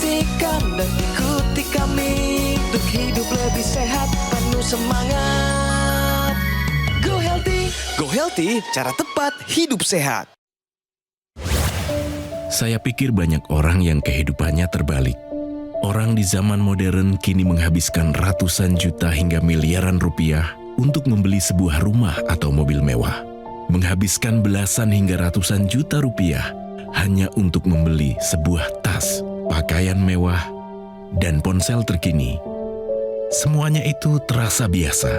Saksikan dan ikuti kami untuk hidup lebih sehat, penuh semangat. Go Healthy, cara tepat hidup sehat. Saya pikir banyak orang yang kehidupannya terbalik. Orang di zaman modern kini menghabiskan ratusan juta hingga miliaran rupiah untuk membeli sebuah rumah atau mobil mewah. Menghabiskan belasan hingga ratusan juta rupiah hanya untuk membeli sebuah tas, pakaian mewah, dan ponsel terkini. Semuanya itu terasa biasa,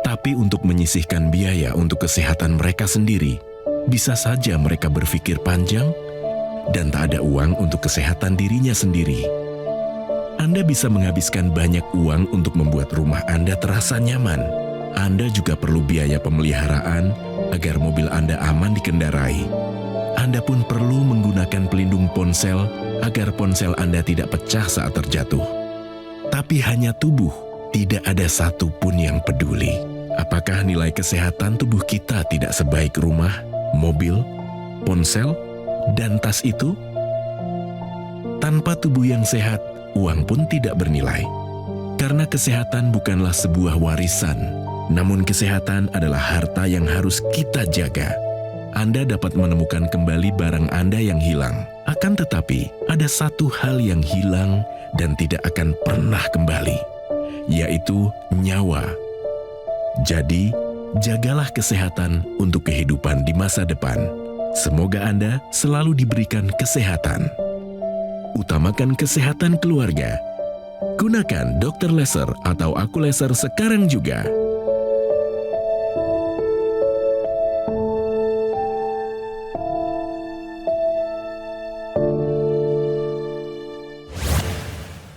tapi untuk menyisihkan biaya untuk kesehatan mereka sendiri, bisa saja mereka berpikir panjang dan tak ada uang untuk kesehatan dirinya sendiri. Anda bisa menghabiskan banyak uang untuk membuat rumah Anda terasa nyaman. Anda juga perlu biaya pemeliharaan agar mobil Anda aman dikendarai. Anda pun perlu menggunakan pelindung ponsel agar ponsel Anda tidak pecah saat terjatuh. Tapi hanya tubuh, tidak ada satu pun yang peduli. Apakah nilai kesehatan tubuh kita tidak sebaik rumah, mobil, ponsel, dan tas itu? Tanpa tubuh yang sehat, uang pun tidak bernilai. Karena kesehatan bukanlah sebuah warisan, namun kesehatan adalah harta yang harus kita jaga. Anda dapat menemukan kembali barang Anda yang hilang. Akan tetapi, ada satu hal yang hilang dan tidak akan pernah kembali, yaitu nyawa. Jadi, jagalah kesehatan untuk kehidupan di masa depan. Semoga Anda selalu diberikan kesehatan. Utamakan kesehatan keluarga. Gunakan Dr. Laser atau Aku Laser sekarang juga.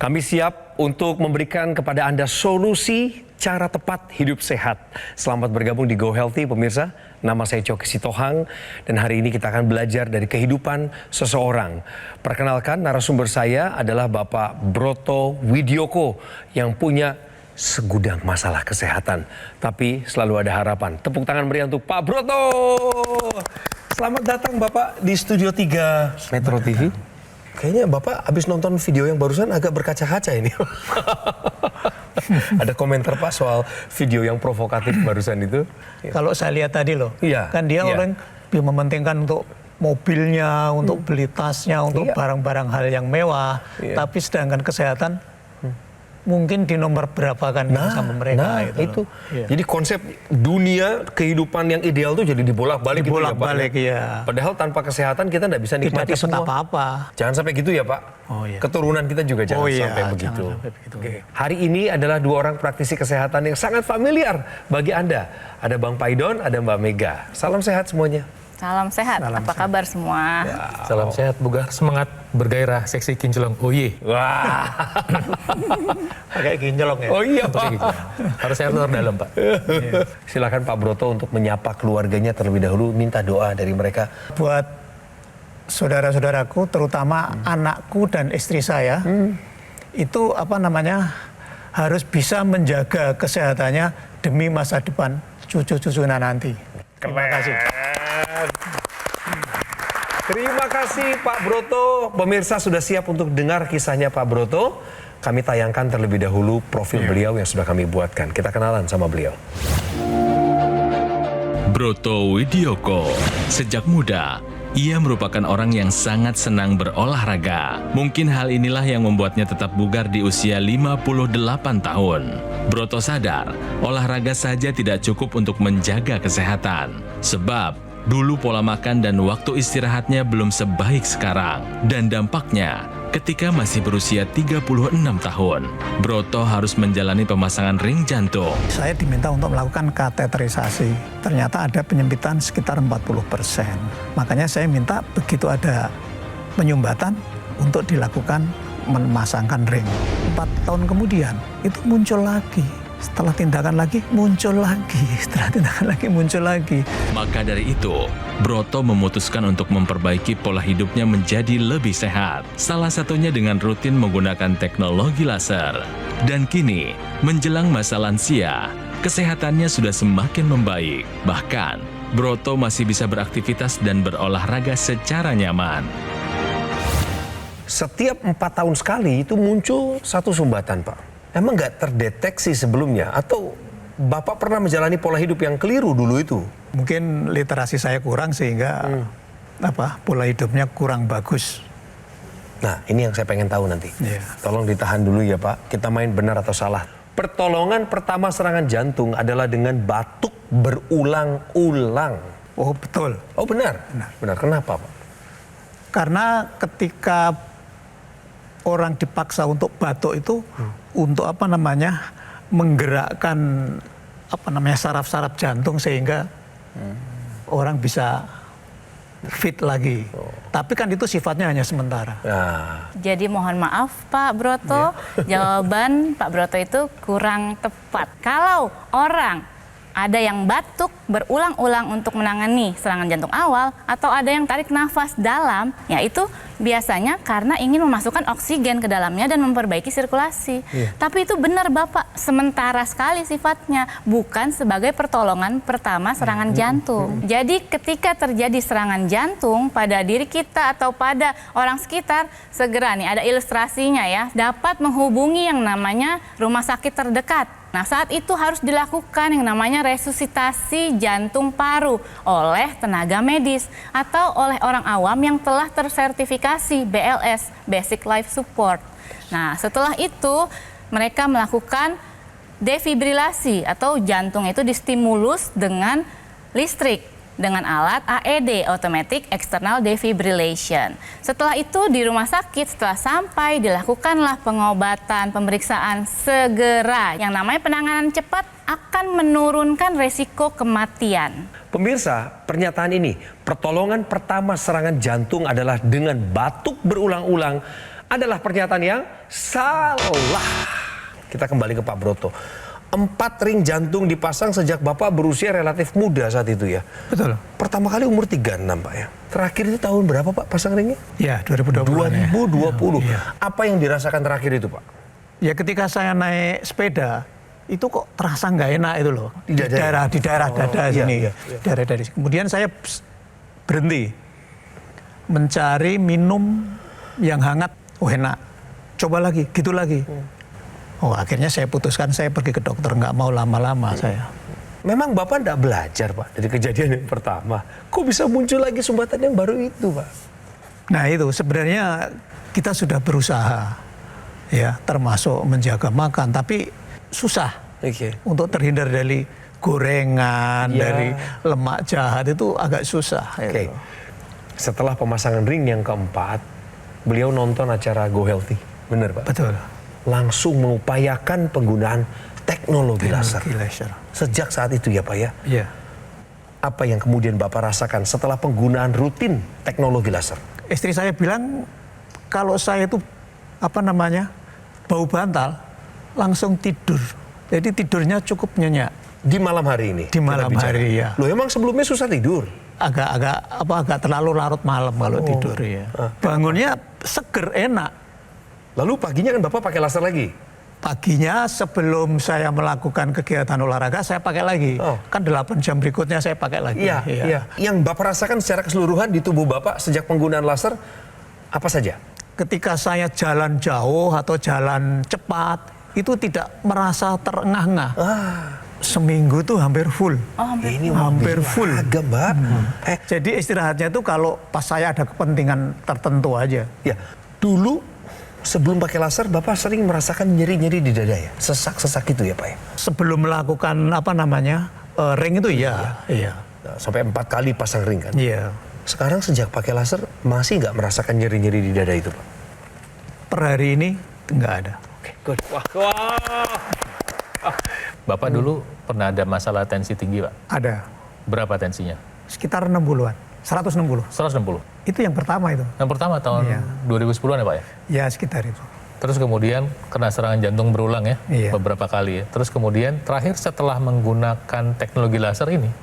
Kami siap untuk memberikan kepada Anda solusi cara tepat hidup sehat. Selamat bergabung di Go Healthy, pemirsa. Nama saya Coki Sitohang, dan hari ini kita akan belajar dari kehidupan seseorang. Perkenalkan, narasumber saya adalah Bapak Broto Widyoko yang punya segudang masalah kesehatan. Tapi selalu ada harapan. Tepuk tangan meriah untuk Pak Broto. Selamat datang Bapak di Studio 3 Metro TV. Kayaknya Bapak habis nonton video yang barusan agak berkaca-kaca ini. Ada komentar Pak soal video yang provokatif barusan itu? Kalau saya lihat tadi loh, kan dia orang mementingkan untuk mobilnya, untuk beli tasnya, untuk barang-barang hal yang mewah. Tapi sedangkan kesehatan mungkin di nomor berapa kan sama mereka. Itu. Jadi konsep dunia kehidupan yang ideal tuh jadi dibolak-balik gitu ya Pak. Iya. Padahal tanpa kesehatan kita nggak bisa nikmati Tidak semua. apa-apa. Jangan sampai gitu ya Pak. Oh, iya. Keturunan kita juga jangan sampai begitu. Oke. Hari ini adalah dua orang praktisi kesehatan yang sangat familiar bagi Anda. Ada Bang Paidon, ada Mbak Mega. Salam sehat semuanya. Salam sehat, apa kabar semua? Salam sehat, bugar, semangat, bergairah, seksi, kinclong, oh iya. Wah. Pakai kinclong ya? Oh iya Pak. Harus sehat luar dalam Pak. Silakan Pak Broto untuk menyapa keluarganya terlebih dahulu, minta doa dari mereka. Buat saudara-saudaraku, terutama anakku dan istri saya, itu harus bisa menjaga kesehatannya demi masa depan cucu-cucunya nanti. Terima kasih. Terima kasih Pak Broto. Pemirsa sudah siap untuk dengar kisahnya Pak Broto. Kami tayangkan terlebih dahulu profil beliau yang sudah kami buatkan. Kita kenalan sama beliau. Broto Widyoko. Sejak muda, ia merupakan orang yang sangat senang berolahraga. Mungkin hal inilah yang membuatnya tetap bugar di usia 58 tahun. Broto sadar, olahraga saja tidak cukup untuk menjaga kesehatan. Sebab, dulu pola makan dan waktu istirahatnya belum sebaik sekarang. Dan dampaknya, ketika masih berusia 36 tahun, Broto harus menjalani pemasangan ring jantung. Saya diminta untuk melakukan kateterisasi. Ternyata ada penyempitan sekitar 40%. Makanya saya minta begitu ada penyumbatan untuk dilakukan memasangkan ring. 4 tahun kemudian itu muncul lagi. Setelah tindakan lagi, muncul lagi. Setelah tindakan lagi, muncul lagi. Maka dari itu, Broto memutuskan untuk memperbaiki pola hidupnya menjadi lebih sehat. Salah satunya dengan rutin menggunakan teknologi laser. Dan kini, menjelang masa lansia, kesehatannya sudah semakin membaik. Bahkan, Broto masih bisa beraktivitas dan berolahraga secara nyaman. setiap 4 tahun sekali itu muncul satu sumbatan, Pak. Emang nggak terdeteksi sebelumnya? Atau Bapak pernah menjalani pola hidup yang keliru dulu itu? Mungkin literasi saya kurang sehingga pola hidupnya kurang bagus. Nah, ini yang saya pengen tahu nanti. Iya. Tolong ditahan dulu ya, Pak. Kita main benar atau salah. Pertolongan pertama serangan jantung adalah dengan batuk berulang-ulang. Oh betul. Oh benar? Benar. Kenapa, Pak? Karena ketika orang dipaksa untuk batuk itu untuk menggerakkan saraf-saraf jantung sehingga orang bisa fit lagi. Tapi kan itu sifatnya hanya sementara. Nah, Jadi mohon maaf Pak Broto, jawaban Pak Broto itu kurang tepat. Kalau orang ada yang batuk berulang-ulang untuk menangani serangan jantung awal atau ada yang tarik nafas dalam, ya itu biasanya karena ingin memasukkan oksigen ke dalamnya dan memperbaiki sirkulasi. Tapi itu benar Bapak, sementara sekali sifatnya, bukan sebagai pertolongan pertama serangan jantung. Jadi ketika terjadi serangan jantung pada diri kita atau pada orang sekitar, segera nih ada ilustrasinya ya, dapat menghubungi yang namanya rumah sakit terdekat. Nah, saat itu harus dilakukan yang namanya resusitasi jantung paru oleh tenaga medis atau oleh orang awam yang telah tersertifikasi BLS, Basic Life Support. Nah, setelah itu mereka melakukan defibrilasi atau jantung itu distimulus dengan listrik dengan alat AED, Automatic External Defibrillation. Setelah itu di rumah sakit, setelah sampai dilakukanlah pengobatan, pemeriksaan segera. Yang namanya penanganan cepat akan menurunkan resiko kematian. pemirsa, pernyataan ini, pertolongan pertama serangan jantung adalah dengan batuk berulang-ulang, adalah pernyataan yang salah. Kita kembali ke Pak Broto. 4 ring jantung dipasang sejak Bapak berusia relatif muda saat itu ya? Betul. Pertama kali umur 36 Pak ya? Terakhir itu tahun berapa Pak pasang ringnya? Ya, 2020. 2020. Ya. Apa yang dirasakan terakhir itu Pak? Ya ketika saya naik sepeda, itu kok terasa nggak enak itu loh. Di dada? Di daerah dada iya, sini. iya. Daerah dari sini. Kemudian saya berhenti. Mencari minum yang hangat. Oh enak. Coba lagi, gitu lagi. Oh akhirnya saya putuskan saya pergi ke dokter, nggak mau lama-lama saya. Memang Bapak tidak belajar Pak dari kejadian yang pertama. Kok bisa muncul lagi sumbatan yang baru itu Pak? Nah itu sebenarnya kita sudah berusaha ya, termasuk menjaga makan, tapi susah untuk terhindar dari gorengan, dari lemak jahat, itu agak susah. Gitu. Setelah pemasangan ring yang keempat, beliau nonton acara Go Healthy, benar Pak? Betul. Langsung mengupayakan penggunaan teknologi laser. Sejak saat itu ya Pak ya? Iya. Apa yang kemudian Bapak rasakan setelah penggunaan rutin teknologi laser? Istri saya bilang kalau saya itu bau bantal, langsung tidur. Jadi tidurnya cukup nyenyak. Di malam hari ini? Di malam hari ya. Loh emang sebelumnya susah tidur? Agak terlalu larut malam kalau tidur ya. Bangunnya seger, enak. Lalu paginya kan Bapak pakai laser lagi? Paginya sebelum saya melakukan kegiatan olahraga, saya pakai lagi. Kan 8 jam berikutnya saya pakai lagi. Iya. Yang Bapak rasakan secara keseluruhan di tubuh Bapak sejak penggunaan laser, apa saja? Ketika saya jalan jauh atau jalan cepat, itu tidak merasa terengah-engah. Seminggu tuh hampir full. Ini hampir full. Agak Mbak. Jadi istirahatnya itu kalau pas saya ada kepentingan tertentu aja. Ya, dulu sebelum pakai laser, Bapak sering merasakan nyeri-nyeri di dada ya? Sesak-sesak itu ya Pak ya? Sebelum melakukan ring itu iya. Nah, sampai 4 kali pasang ring kan? Iya. Sekarang sejak pakai laser, masih nggak merasakan nyeri-nyeri di dada itu Pak? Per hari ini nggak ada. Oke, good. Wah. Bapak dulu pernah ada masalah tensi tinggi Pak? Ada. Berapa tensinya? Sekitar 60-an. 160. 160? Itu yang pertama itu. Yang pertama tahun 2010-an ya Pak ya? Ya sekitar itu. Terus kemudian kena serangan jantung berulang ya, beberapa kali ya. Terus kemudian terakhir setelah menggunakan teknologi laser ini,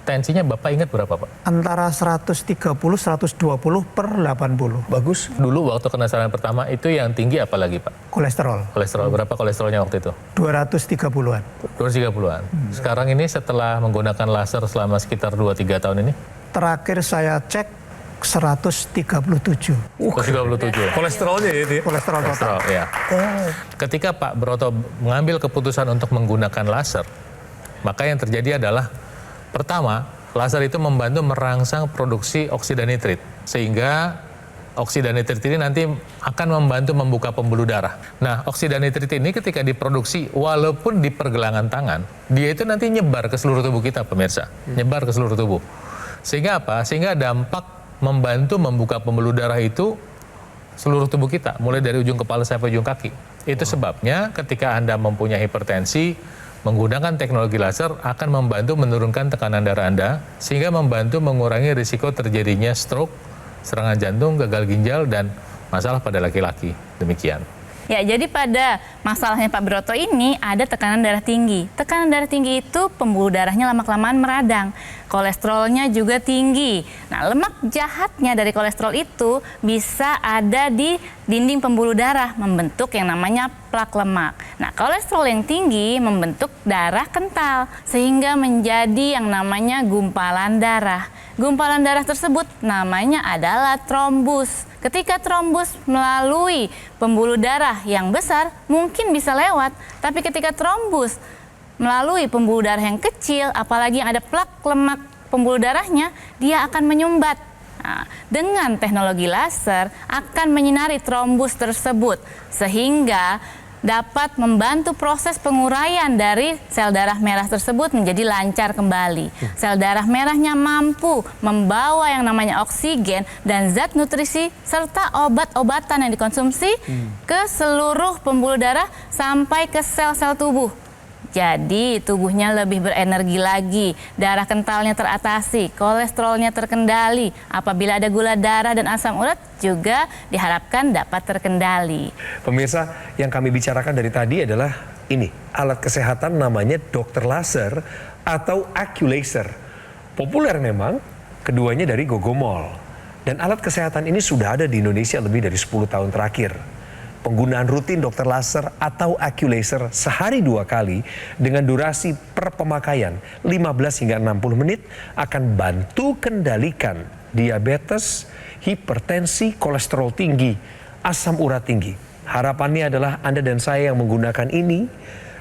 tensinya Bapak ingat berapa Pak? Antara 130, 120 per 80. Bagus. Dulu waktu kena serangan pertama itu yang tinggi apa lagi Pak? Kolesterol. Kolesterol, berapa kolesterolnya waktu itu? 230-an. 230-an. Sekarang ini setelah menggunakan laser selama sekitar 2-3 tahun ini? Terakhir saya cek 137. 137. Kolesterolnya ya itu ya? Kolesterol total. Ya. Ketika Pak Broto mengambil keputusan untuk menggunakan laser, maka yang terjadi adalah pertama, laser itu membantu merangsang produksi oksida nitrit, sehingga oksida nitrit ini nanti akan membantu membuka pembuluh darah. Nah, oksida nitrit ini ketika diproduksi, walaupun di pergelangan tangan, dia itu nanti nyebar ke seluruh tubuh kita, pemirsa. Nyebar ke seluruh tubuh. Sehingga apa? Sehingga dampak membantu membuka pembuluh darah itu seluruh tubuh kita, mulai dari ujung kepala sampai ujung kaki. Itu sebabnya ketika Anda mempunyai hipertensi, menggunakan teknologi laser akan membantu menurunkan tekanan darah Anda, sehingga membantu mengurangi risiko terjadinya stroke, serangan jantung, gagal ginjal, dan masalah pada laki-laki. Demikian. Ya, jadi pada masalahnya Pak Broto ini ada tekanan darah tinggi. Tekanan darah tinggi itu pembuluh darahnya lama-kelamaan meradang. Kolesterolnya juga tinggi. Nah, lemak jahatnya dari kolesterol itu bisa ada di dinding pembuluh darah, membentuk yang namanya plak lemak. Nah, kolesterol yang tinggi membentuk darah kental, sehingga menjadi yang namanya gumpalan darah. Gumpalan darah tersebut namanya adalah trombus. Ketika trombus melalui pembuluh darah yang besar, mungkin bisa lewat. Tapi ketika trombus melalui pembuluh darah yang kecil, apalagi yang ada plak lemak pembuluh darahnya, dia akan menyumbat. Nah, dengan teknologi laser akan menyinari trombus tersebut, sehingga dapat membantu proses penguraian dari sel darah merah tersebut menjadi lancar kembali. Sel darah merahnya mampu membawa yang namanya oksigen dan zat nutrisi serta obat-obatan yang dikonsumsi ke seluruh pembuluh darah sampai ke sel-sel tubuh. Jadi tubuhnya lebih berenergi lagi, darah kentalnya teratasi, kolesterolnya terkendali. Apabila ada gula darah dan asam urat juga diharapkan dapat terkendali. Pemirsa, yang kami bicarakan dari tadi adalah ini, alat kesehatan namanya dokter laser atau Accu-Laser. Populer memang, keduanya dari Gogomol. Dan alat kesehatan ini sudah ada di Indonesia lebih dari 10 tahun terakhir. Penggunaan rutin dokter laser atau Accu-Laser sehari 2 kali dengan durasi per pemakaian 15 hingga 60 menit akan bantu kendalikan diabetes, hipertensi, kolesterol tinggi, asam urat tinggi. Harapannya adalah Anda dan saya yang menggunakan ini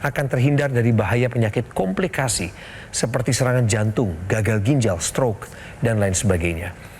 akan terhindar dari bahaya penyakit komplikasi seperti serangan jantung, gagal ginjal, stroke, dan lain sebagainya.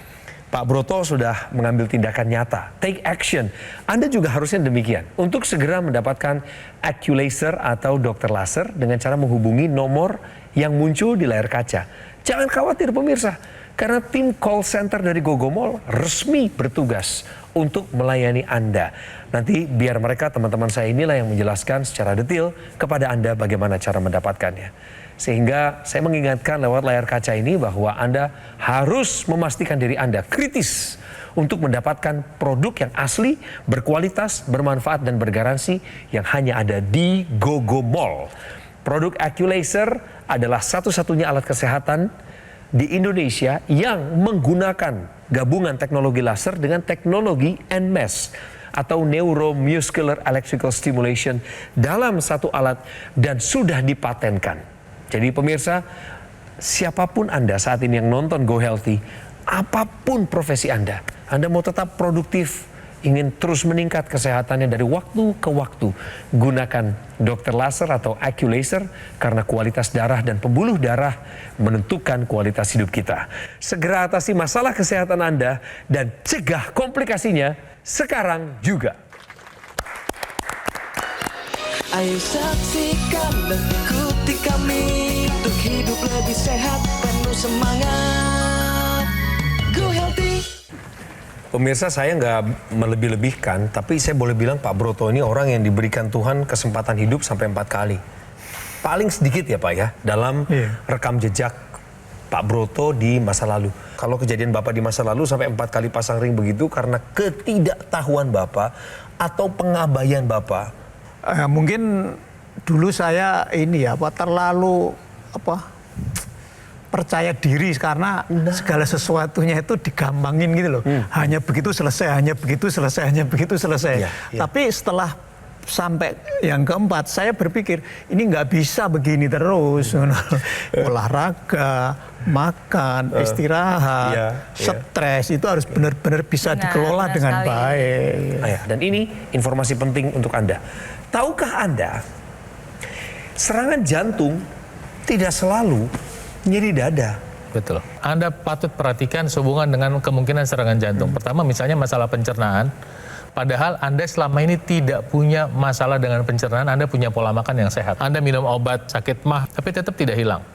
Pak Broto sudah mengambil tindakan nyata, take action. Anda juga harusnya demikian untuk segera mendapatkan Accu-Laser atau dokter laser dengan cara menghubungi nomor yang muncul di layar kaca. Jangan khawatir pemirsa, karena tim call center dari Gogomol resmi bertugas untuk melayani Anda. Nanti biar mereka, teman-teman saya inilah yang menjelaskan secara detail kepada Anda bagaimana cara mendapatkannya. Sehingga saya mengingatkan lewat layar kaca ini bahwa Anda harus memastikan diri Anda kritis untuk mendapatkan produk yang asli, berkualitas, bermanfaat, dan bergaransi yang hanya ada di Gogomol. Produk Accu-Laser adalah satu-satunya alat kesehatan di Indonesia yang menggunakan gabungan teknologi laser dengan teknologi NMES atau Neuromuscular Electrical Stimulation dalam satu alat dan sudah dipatenkan. Jadi pemirsa, siapapun Anda saat ini yang nonton Go Healthy, apapun profesi Anda mau tetap produktif, ingin terus meningkat kesehatannya dari waktu ke waktu, gunakan dokter laser atau Accu-Laser karena kualitas darah dan pembuluh darah menentukan kualitas hidup kita. Segera atasi masalah kesehatan Anda dan cegah komplikasinya sekarang juga. Ayo saksikan dan ikuti kami untuk hidup lebih sehat, penuh semangat. Go Healthy. Pemirsa, saya nggak melebih-lebihkan, tapi saya boleh bilang Pak Broto ini orang yang diberikan Tuhan kesempatan hidup sampai 4 kali. Paling sedikit ya Pak ya, dalam rekam jejak Pak Broto di masa lalu. Kalau kejadian Bapak di masa lalu sampai 4 kali pasang ring begitu karena ketidaktahuan Bapak atau pengabaian Bapak. Mungkin dulu saya terlalu percaya diri karena segala sesuatunya itu digampangin gitu loh. Hanya begitu selesai, hanya begitu selesai, hanya begitu selesai. Tapi setelah sampai yang keempat, saya berpikir ini nggak bisa begini terus. Olahraga, makan, istirahat, iya. stres itu harus benar-benar bisa Benar, dikelola benar dengan sekali. baik. Ya, dan ini informasi penting untuk Anda. Tahukah Anda, serangan jantung tidak selalu nyeri dada. Betul. Anda patut perhatikan sehubungan dengan kemungkinan serangan jantung. Pertama misalnya masalah pencernaan. Padahal Anda selama ini tidak punya masalah dengan pencernaan, Anda punya pola makan yang sehat. Anda minum obat sakit mah, tapi tetap tidak hilang.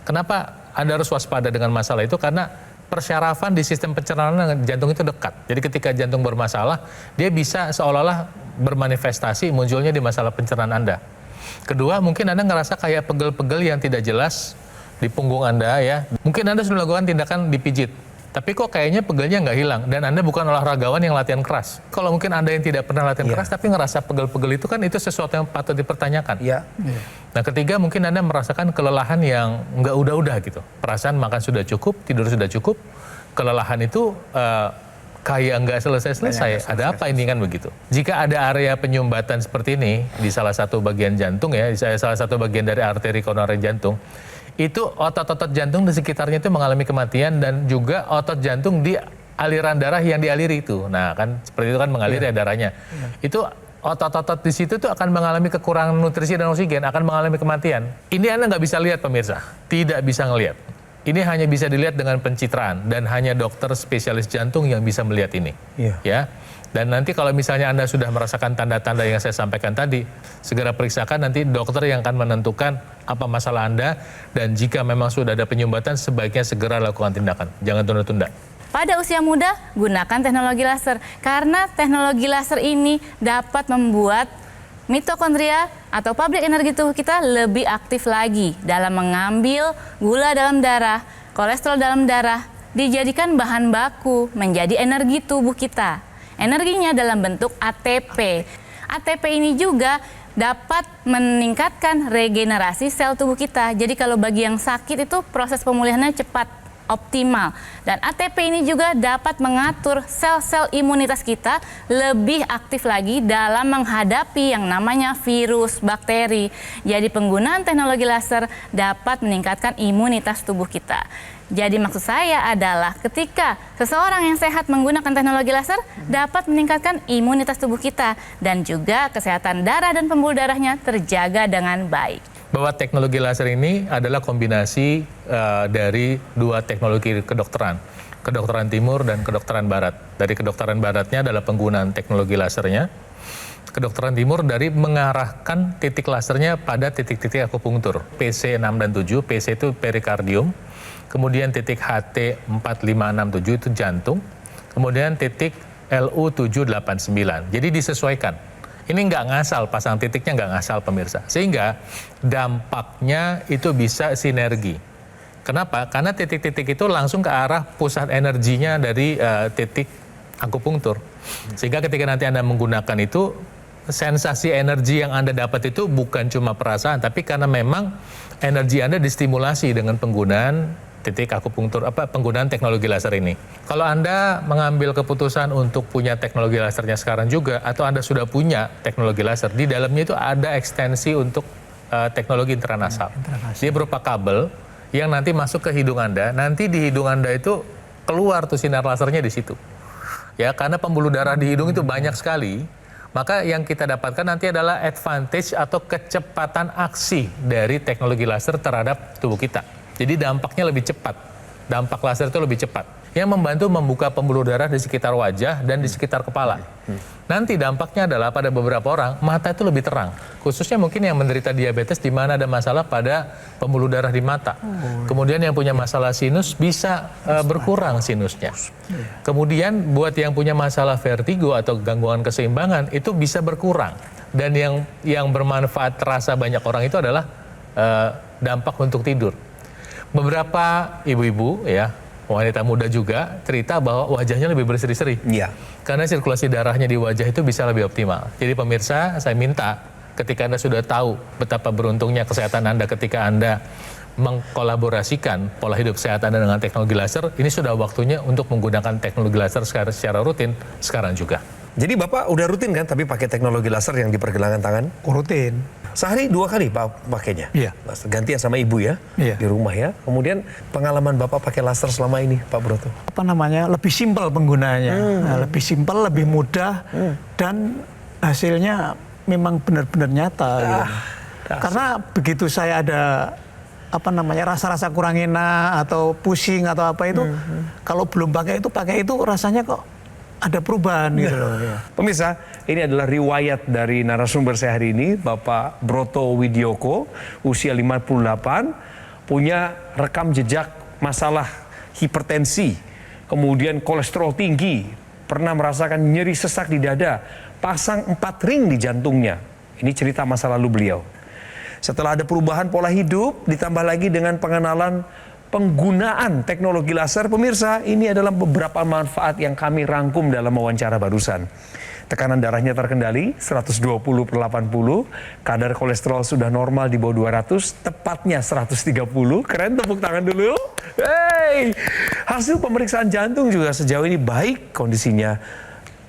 Kenapa Anda harus waspada dengan masalah itu? Karena persyarafan di sistem pencernaan dengan jantung itu dekat. Jadi ketika jantung bermasalah, dia bisa seolah-olah bermanifestasi munculnya di masalah pencernaan Anda. Kedua, mungkin Anda ngerasa kayak pegel-pegel yang tidak jelas di punggung Anda ya. Mungkin Anda sudah melakukan tindakan dipijit. Tapi kok kayaknya pegelnya nggak hilang, dan Anda bukan olahragawan yang latihan keras. Kalau mungkin Anda yang tidak pernah latihan keras, tapi ngerasa pegel-pegel itu kan itu sesuatu yang patut dipertanyakan. Iya. Nah ketiga, mungkin Anda merasakan kelelahan yang nggak udah-udah gitu. Perasaan makan sudah cukup, tidur sudah cukup, kelelahan itu kayak nggak selesai-selesai. Ada apa ini kan begitu. Jika ada area penyumbatan seperti ini di salah satu bagian jantung ya, di salah satu bagian dari arteri koroner jantung, itu otot-otot jantung di sekitarnya itu mengalami kematian, dan juga otot jantung di aliran darah yang dialiri itu. Nah kan seperti itu kan mengalir ya darahnya. Itu otot-otot di situ tuh akan mengalami kekurangan nutrisi dan oksigen, akan mengalami kematian. Ini Anda nggak bisa lihat pemirsa, tidak bisa ngelihat. Ini hanya bisa dilihat dengan pencitraan, dan hanya dokter spesialis jantung yang bisa melihat ini. Ya. Dan nanti kalau misalnya Anda sudah merasakan tanda-tanda yang saya sampaikan tadi, segera periksakan, nanti dokter yang akan menentukan apa masalah Anda, dan jika memang sudah ada penyumbatan, sebaiknya segera lakukan tindakan. Jangan tunda-tunda. Pada usia muda, gunakan teknologi laser. Karena teknologi laser ini dapat membuat mitokondria atau pabrik energi tubuh kita lebih aktif lagi dalam mengambil gula dalam darah, kolesterol dalam darah, dijadikan bahan baku menjadi energi tubuh kita. Energinya dalam bentuk ATP. ATP ini juga dapat meningkatkan regenerasi sel tubuh kita. Jadi kalau bagi yang sakit itu proses pemulihannya cepat, optimal. Dan ATP ini juga dapat mengatur sel-sel imunitas kita lebih aktif lagi dalam menghadapi yang namanya virus, bakteri. Jadi penggunaan teknologi laser dapat meningkatkan imunitas tubuh kita. Jadi maksud saya adalah ketika seseorang yang sehat menggunakan teknologi laser dapat meningkatkan imunitas tubuh kita, dan juga kesehatan darah dan pembuluh darahnya terjaga dengan baik. Bahwa teknologi laser ini adalah kombinasi dari dua teknologi kedokteran, kedokteran timur dan kedokteran barat. Dari kedokteran baratnya adalah penggunaan teknologi lasernya, kedokteran timur dari mengarahkan titik lasernya pada titik-titik akupunktur, PC 6 dan 7, PC itu perikardium, kemudian titik HT 4567 itu jantung, kemudian titik LU 789. Jadi disesuaikan. Ini nggak ngasal, pasang titiknya nggak ngasal pemirsa. Sehingga dampaknya itu bisa sinergi. Kenapa? Karena titik-titik itu langsung ke arah pusat energinya dari titik akupunktur. Sehingga ketika nanti Anda menggunakan itu, sensasi energi yang Anda dapat itu bukan cuma perasaan, tapi karena memang energi Anda distimulasi dengan penggunaan titik akupunktur, penggunaan teknologi laser ini. Kalau Anda mengambil keputusan untuk punya teknologi lasernya sekarang juga, atau Anda sudah punya teknologi laser, di dalamnya itu ada ekstensi untuk teknologi intranasal. Dia berupa kabel yang nanti masuk ke hidung Anda, nanti di hidung Anda itu keluar tuh sinar lasernya di situ. Ya, karena pembuluh darah di hidung itu banyak sekali, maka yang kita dapatkan nanti adalah advantage atau kecepatan aksi dari teknologi laser terhadap tubuh kita. Jadi dampaknya lebih cepat, dampak laser itu lebih cepat, yang membantu membuka pembuluh darah di sekitar wajah dan di sekitar kepala. Nanti dampaknya adalah pada beberapa orang, mata itu lebih terang. Khususnya mungkin yang menderita diabetes, di mana ada masalah pada pembuluh darah di mata. Kemudian yang punya masalah sinus bisa berkurang sinusnya. Kemudian buat yang punya masalah vertigo atau gangguan keseimbangan, itu bisa berkurang. Dan yang bermanfaat terasa banyak orang itu adalah dampak untuk tidur. Beberapa ibu-ibu ya, wanita muda juga cerita bahwa wajahnya lebih berseri-seri. Iya. Karena sirkulasi darahnya di wajah itu bisa lebih optimal. Jadi pemirsa, saya minta ketika Anda sudah tahu betapa beruntungnya kesehatan Anda ketika Anda mengkolaborasikan pola hidup sehat Anda dengan teknologi laser, ini sudah waktunya untuk menggunakan teknologi laser secara rutin sekarang juga. Jadi Bapak udah rutin kan tapi pakai teknologi laser yang di pergelangan tangan? Rutin. Sehari 2 kali Pak pakainya? Iya. Gantian sama ibu ya? Iya. Di rumah ya. Kemudian pengalaman Bapak pakai laser selama ini Pak Broto? Apa namanya, lebih simpel penggunaannya. Nah, lebih simpel, lebih mudah, dan hasilnya memang benar-benar nyata. Gitu. Karena begitu saya ada rasa-rasa kurang enak atau pusing atau apa itu, kalau belum pakai itu rasanya kok ada perubahan gitu loh. Ya. Pemirsa, ini adalah riwayat dari narasumber saya hari ini, Bapak Broto Widyoko, usia 58, punya rekam jejak masalah hipertensi, kemudian kolesterol tinggi, pernah merasakan nyeri sesak di dada, pasang 4 ring di jantungnya. Ini cerita masa lalu beliau. Setelah ada perubahan pola hidup, ditambah lagi dengan pengenalan penggunaan teknologi laser, pemirsa, ini adalah beberapa manfaat yang kami rangkum dalam wawancara barusan. Tekanan darahnya terkendali, 120/80, kadar kolesterol sudah normal di bawah 200, tepatnya 130, keren, tepuk tangan dulu. Hey! Hasil pemeriksaan jantung juga sejauh ini baik kondisinya.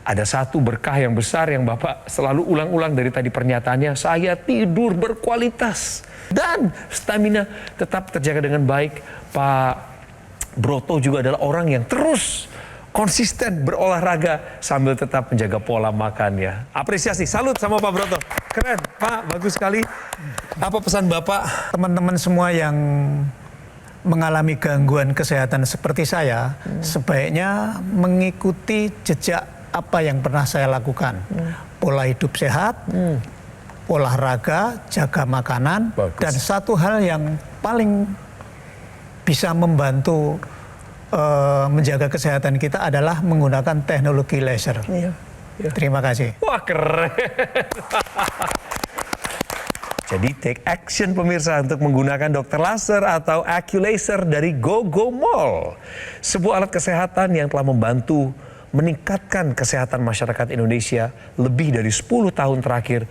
Ada satu berkah yang besar yang Bapak selalu ulang-ulang dari tadi pernyataannya, saya tidur berkualitas dan stamina tetap terjaga dengan baik. Pak Broto juga adalah orang yang terus konsisten berolahraga sambil tetap menjaga pola makannya. Apresiasi, salut sama Pak Broto. Keren, Pak, bagus sekali. Apa pesan Bapak? Teman-teman semua yang mengalami gangguan kesehatan seperti saya, sebaiknya mengikuti jejak apa yang pernah saya lakukan. Pola hidup sehat, olahraga, jaga makanan, Bagus. dan satu hal yang paling bisa membantu menjaga kesehatan kita adalah menggunakan teknologi laser. Iya. Terima kasih. Wah, keren. Jadi take action pemirsa untuk menggunakan dokter laser atau AccuLaser dari GoGoMall. Sebuah alat kesehatan yang telah membantu meningkatkan kesehatan masyarakat Indonesia lebih dari 10 tahun terakhir.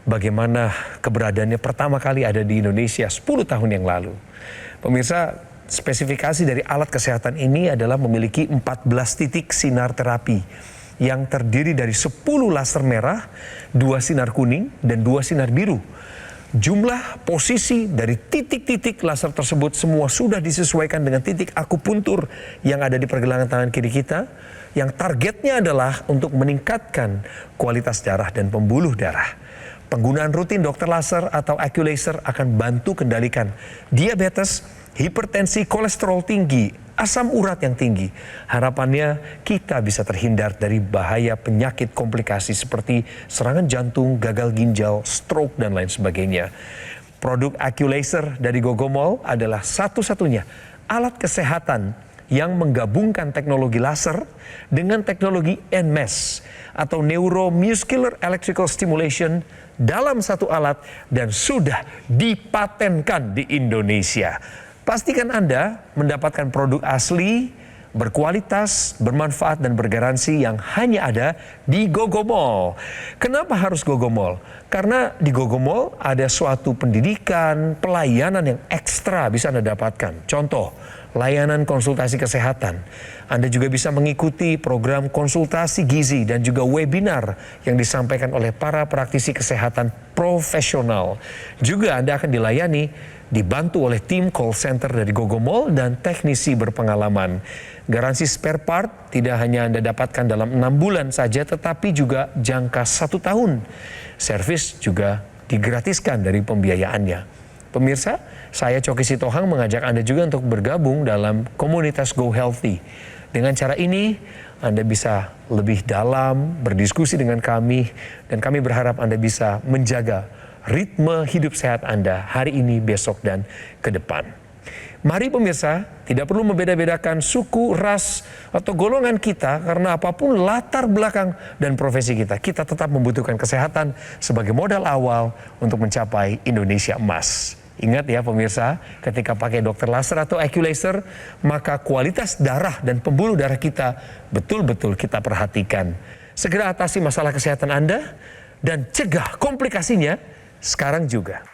Bagaimana keberadaannya pertama kali ada di Indonesia 10 tahun yang lalu. Pemirsa, spesifikasi dari alat kesehatan ini adalah memiliki 14 titik sinar terapi yang terdiri dari 10 laser merah, 2 sinar kuning, dan 2 sinar biru. Jumlah posisi dari titik-titik laser tersebut semua sudah disesuaikan dengan titik akupuntur yang ada di pergelangan tangan kiri kita, yang targetnya adalah untuk meningkatkan kualitas darah dan pembuluh darah. Penggunaan rutin dokter laser atau AccuLaser akan bantu kendalikan diabetes, hipertensi, kolesterol tinggi, asam urat yang tinggi. Harapannya kita bisa terhindar dari bahaya penyakit komplikasi seperti serangan jantung, gagal ginjal, stroke, dan lain sebagainya. Produk AccuLaser dari GoGoMall adalah satu-satunya alat kesehatan yang menggabungkan teknologi laser dengan teknologi NMES atau Neuromuscular Electrical Stimulation dalam satu alat dan sudah dipatenkan di Indonesia. Pastikan Anda mendapatkan produk asli, berkualitas, bermanfaat, dan bergaransi yang hanya ada di GoGoMall. Kenapa harus GoGoMall? Karena di GoGoMall ada suatu pendidikan, pelayanan yang ekstra bisa Anda dapatkan. Contoh, layanan konsultasi kesehatan. Anda juga bisa mengikuti program konsultasi gizi dan juga webinar yang disampaikan oleh para praktisi kesehatan profesional. Juga Anda akan dilayani, dibantu oleh tim call center dari GoGoMall dan teknisi berpengalaman. Garansi spare part tidak hanya Anda dapatkan dalam 6 bulan saja, tetapi juga jangka 1 tahun. Servis juga digratiskan dari pembiayaannya. Pemirsa, saya Coki Sitohang mengajak Anda juga untuk bergabung dalam komunitas Go Healthy. Dengan cara ini, Anda bisa lebih dalam berdiskusi dengan kami, dan kami berharap Anda bisa menjaga ritme hidup sehat Anda hari ini, besok, dan ke depan. Mari pemirsa, tidak perlu membeda-bedakan suku, ras, atau golongan kita, karena apapun latar belakang dan profesi kita, kita tetap membutuhkan kesehatan sebagai modal awal untuk mencapai Indonesia emas. Ingat ya pemirsa, ketika pakai dokter laser atau AccuLaser, maka kualitas darah dan pembuluh darah kita betul-betul kita perhatikan. Segera atasi masalah kesehatan Anda dan cegah komplikasinya sekarang juga.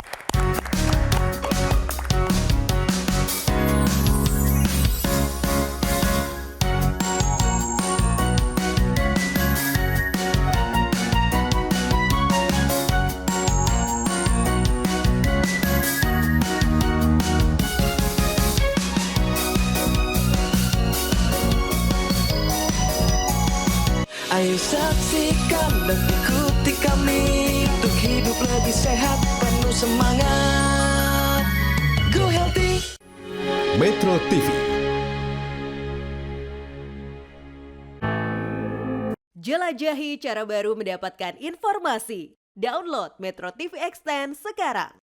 Saksikan dan ikuti kami untuk hidup lebih sehat, penuh semangat. Go Healthy. Metro TV. Jelajahi cara baru mendapatkan informasi. Download Metro TV Extend sekarang.